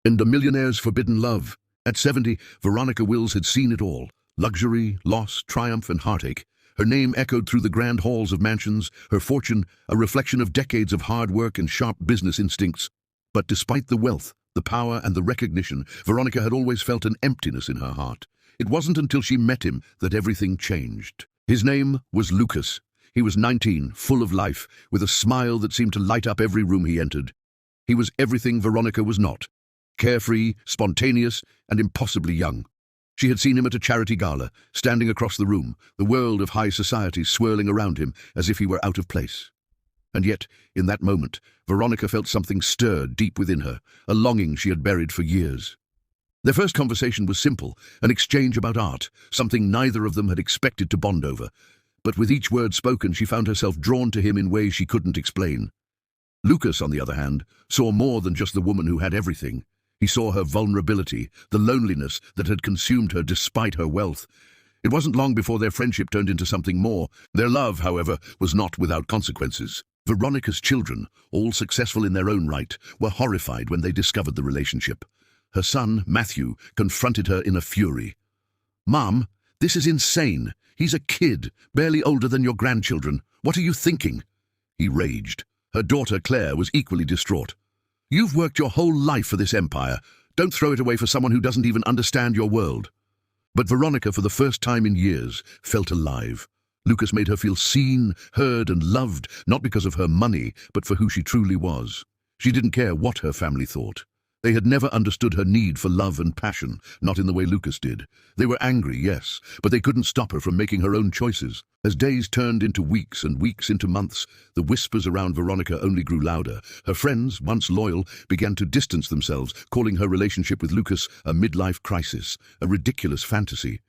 In The Millionaire's Forbidden Love, at 70, Veronica Wills had seen it all. Luxury, loss, triumph, and heartache. Her name echoed through the grand halls of mansions, her fortune a reflection of decades of hard work and sharp business instincts. But despite the wealth, the power, and the recognition, Veronica had always felt an emptiness in her heart. It wasn't until she met him that everything changed. His name was Lucas. He was 19, full of life, with a smile that seemed to light up every room he entered. He was everything Veronica was not. Carefree, spontaneous, and impossibly young. She had seen him at a charity gala, standing across the room, the world of high society swirling around him as if he were out of place. And yet, in that moment, Veronica felt something stir deep within her, a longing she had buried for years. Their first conversation was simple, an exchange about art, something neither of them had expected to bond over. But with each word spoken, she found herself drawn to him in ways she couldn't explain. Lucas, on the other hand, saw more than just the woman who had everything. He saw her vulnerability, the loneliness that had consumed her despite her wealth. It wasn't long before their friendship turned into something more. Their love, however, was not without consequences. Veronica's children, all successful in their own right, were horrified when they discovered the relationship. Her son, Matthew, confronted her in a fury. "Mom, this is insane. He's a kid, barely older than your grandchildren. What are you thinking?" He raged. Her daughter, Claire, was equally distraught. "You've worked your whole life for this empire. Don't throw it away for someone who doesn't even understand your world." But Veronica, for the first time in years, felt alive. Lucas made her feel seen, heard, and loved, not because of her money, but for who she truly was. She didn't care what her family thought. They had never understood her need for love and passion, not in the way Lucas did. They were angry, yes, but they couldn't stop her from making her own choices. As days turned into weeks and weeks into months, the whispers around Veronica only grew louder. Her friends, once loyal, began to distance themselves, calling her relationship with Lucas a midlife crisis, a ridiculous fantasy.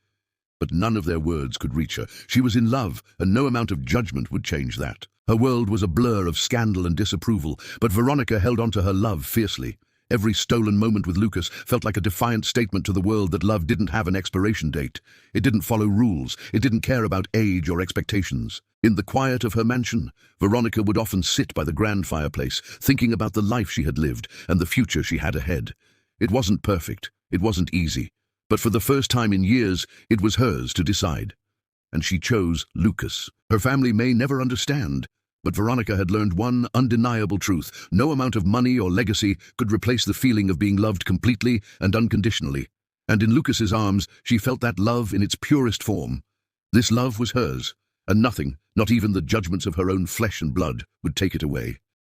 But none of their words could reach her. She was in love, and no amount of judgment would change that. Her world was a blur of scandal and disapproval, but Veronica held on to her love fiercely. Every stolen moment with Lucas felt like a defiant statement to the world that love didn't have an expiration date. It didn't follow rules. It didn't care about age or expectations. In the quiet of her mansion, Veronica would often sit by the grand fireplace, thinking about the life she had lived and the future she had ahead. It wasn't perfect. It wasn't easy. But for the first time in years, it was hers to decide. And she chose Lucas. Her family may never understand, but Veronica had learned one undeniable truth. No amount of money or legacy could replace the feeling of being loved completely and unconditionally. And in Lucas's arms, she felt that love in its purest form. This love was hers, and nothing, not even the judgments of her own flesh and blood, would take it away.